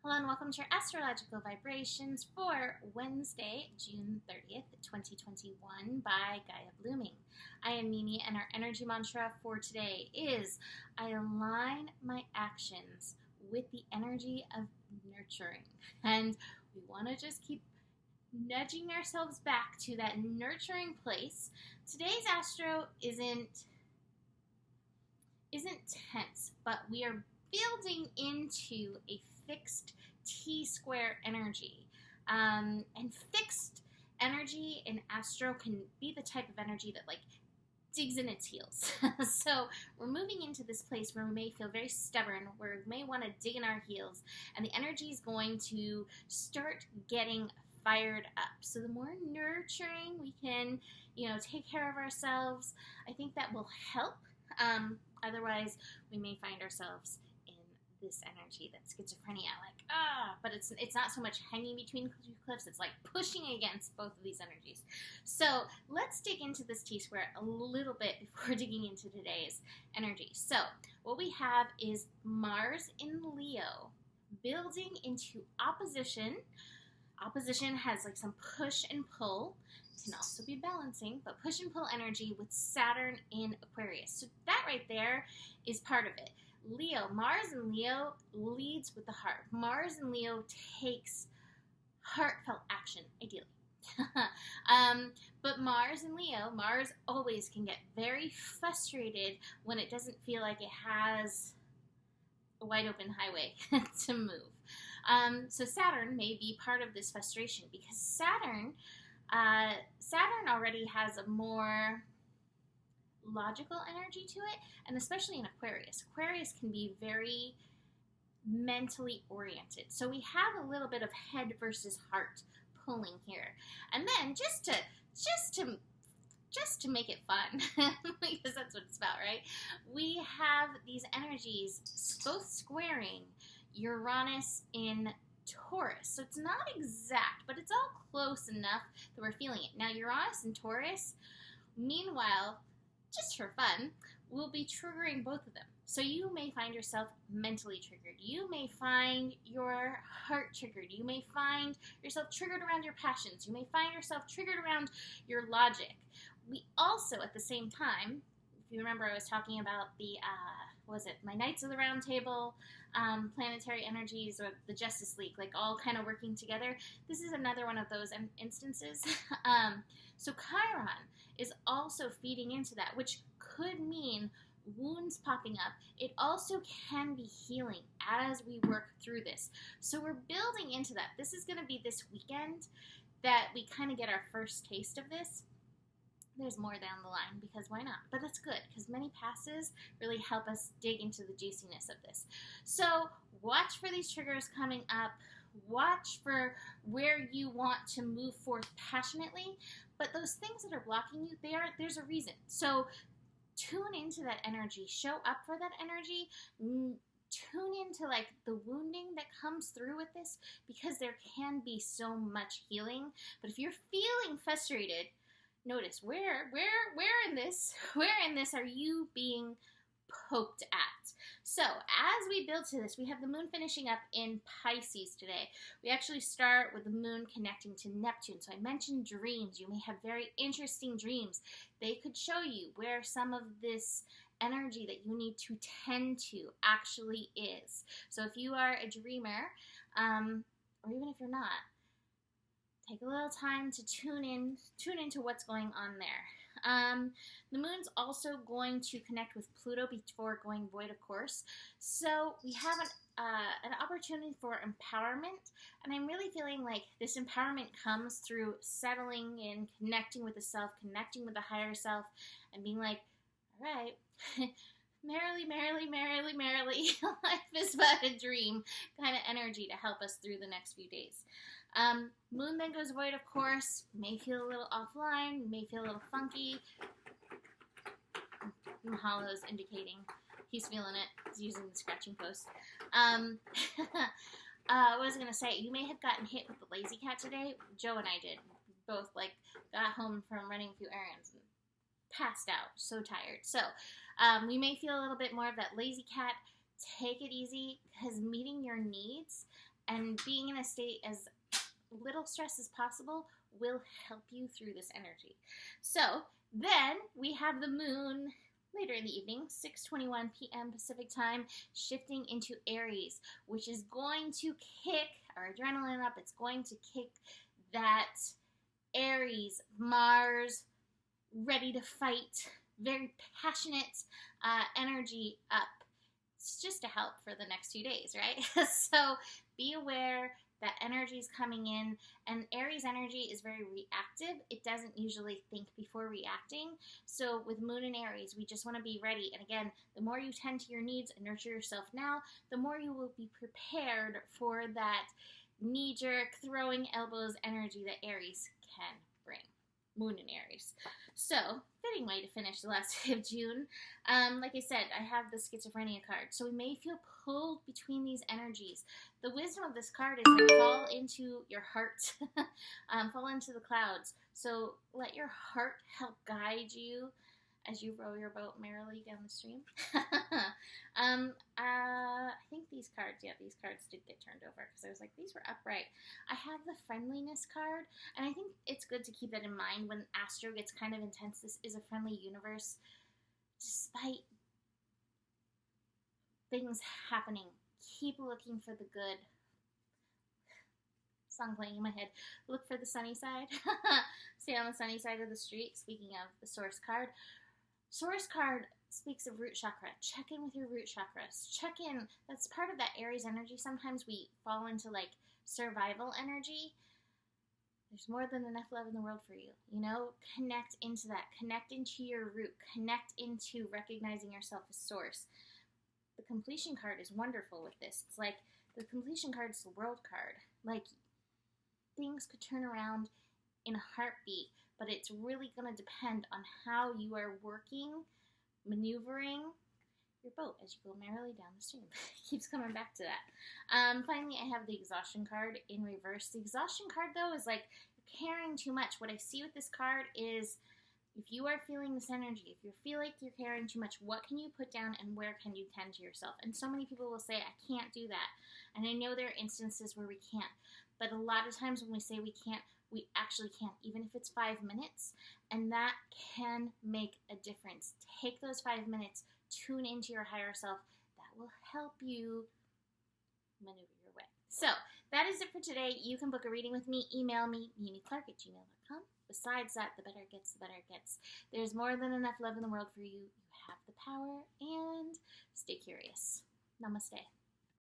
Hello and welcome to your astrological vibrations for Wednesday, June 30th, 2021 by Gaia Blooming. I am Mimi and our energy mantra for today is I align my actions with the energy of nurturing. And we want to just keep nudging ourselves back to that nurturing place. Today's astro isn't tense, but we are building into a fixed T-square energy. And fixed energy in astro can be the type of energy that digs in its heels. So we're moving into this place where we may feel very stubborn, where we may want to dig in our heels, and the energy is going to start getting fired up. So the more nurturing we can, take care of ourselves, I think that will help. Otherwise, we may find ourselves in this energy that's schizophrenia, but it's not so much hanging between two cliffs, it's like pushing against both of these energies. So let's dig into this T-square a little bit before digging into today's energy. So what we have is Mars in Leo building into opposition. Opposition has some push and pull. It can also be balancing, but push and pull energy with Saturn in Aquarius. So that right there is part of it. Leo, Mars in Leo leads with the heart. Mars in Leo takes heartfelt action, ideally. But Mars in Leo, Mars always can get very frustrated when it doesn't feel like it has a wide open highway to move. So Saturn may be part of this frustration because Saturn already has a more logical energy to it, and especially in Aquarius. Aquarius can be very mentally oriented. So we have a little bit of head versus heart pulling here. And then just to make it fun, because that's what it's about, right? We have these energies both squaring Uranus in Taurus. So it's not exact, but it's all close enough that we're feeling it. Now, Uranus and Taurus, meanwhile, just for fun, we'll be triggering both of them. So you may find yourself mentally triggered. You may find your heart triggered. You may find yourself triggered around your passions. You may find yourself triggered around your logic. We also, at the same time, if you remember, I was talking about the, my Knights of the Round Table, planetary energies, or the Justice League, all kind of working together. This is another one of those instances. So Chiron is also feeding into that, which could mean wounds popping up. It also can be healing as we work through this. So we're building into that. This is going to be this weekend that we kind of get our first taste of this. There's more down the line, because why not? But that's good, because many passes really help us dig into the juiciness of this. So watch for these triggers coming up. Watch for where you want to move forth passionately. But those things that are blocking you, there's a reason. So tune into that energy. Show up for that energy. Tune into the wounding that comes through with this, because there can be so much healing. But if you're feeling frustrated, notice where in this are you being poked at? So as we build to this, we have the moon finishing up in Pisces today. We actually start with the moon connecting to Neptune. So I mentioned dreams. You may have very interesting dreams. They could show you where some of this energy that you need to tend to actually is. So if you are a dreamer, or even if you're not, take a little time to tune into what's going on there. The moon's also going to connect with Pluto before going void, of course. So we have an opportunity for empowerment, and I'm really feeling like this empowerment comes through settling in, connecting with the self, connecting with the higher self, and being like, all right, merrily, merrily, merrily, merrily, life is but a dream kind of energy to help us through the next few days. Moon then goes void, of course. May feel a little offline, may feel a little funky. Mahalo's indicating he's feeling it. He's using the scratching post. What was I going to say? You may have gotten hit with the lazy cat today. Joe and I did. Both, got home from running a few errands and passed out. So tired. So, we may feel a little bit more of that lazy cat. Take it easy, because meeting your needs And being in a state as little stress as possible will help you through this energy. So then we have the moon later in the evening, 6:21 p.m. Pacific time, shifting into Aries, which is going to kick our adrenaline up. It's going to kick that Aries, Mars, ready to fight, very passionate energy up. It's just to help for the next 2 days, right? So be aware that energy is coming in, and Aries energy is very reactive. It doesn't usually think before reacting. So with Moon and Aries, we just want to be ready. And again, the more you tend to your needs and nurture yourself now, the more you will be prepared for that knee-jerk, throwing elbows energy that Aries can bring. Moon and Aries. So, fitting way to finish the last day of June. Like I said, I have the schizophrenia card. So we may feel pulled between these energies. The wisdom of this card is to fall into your heart, fall into the clouds. So let your heart help guide you as you row your boat merrily down the stream. I think these cards did get turned over because I was like, these were upright. I have the friendliness card, and I think it's good to keep that in mind when Astro gets kind of intense. This is a friendly universe. Despite things happening, keep looking for the good. Song playing in my head. Look for the sunny side. Stay on the sunny side of the street. Speaking of the source card. Source card speaks of root chakra. Check in with your root chakras. Check in. That's part of that Aries energy. Sometimes we fall into like survival energy. There's more than enough love in the world for you. You know, connect into that. Connect into your root. Connect into recognizing yourself as source. The completion card is wonderful with this. It's like the completion card is the world card. Like things could turn around in a heartbeat, but it's really going to depend on how you are working, maneuvering your boat as you go merrily down the stream. Keeps coming back to that. Finally, I have the Exhaustion card in reverse. The Exhaustion card, though, is like you're carrying too much. What I see with this card is if you are feeling this energy, if you feel like you're carrying too much, what can you put down and where can you tend to yourself? And so many people will say, I can't do that. And I know there are instances where we can't. But a lot of times when we say we can't, we actually can't, even if it's 5 minutes. And that can make a difference. Take those 5 minutes, tune into your higher self. That will help you maneuver your way. So that is it for today. You can book a reading with me. Email me, mimiclark@gmail.com. Besides that, the better it gets, the better it gets. There's more than enough love in the world for you. You have the power, and stay curious. Namaste.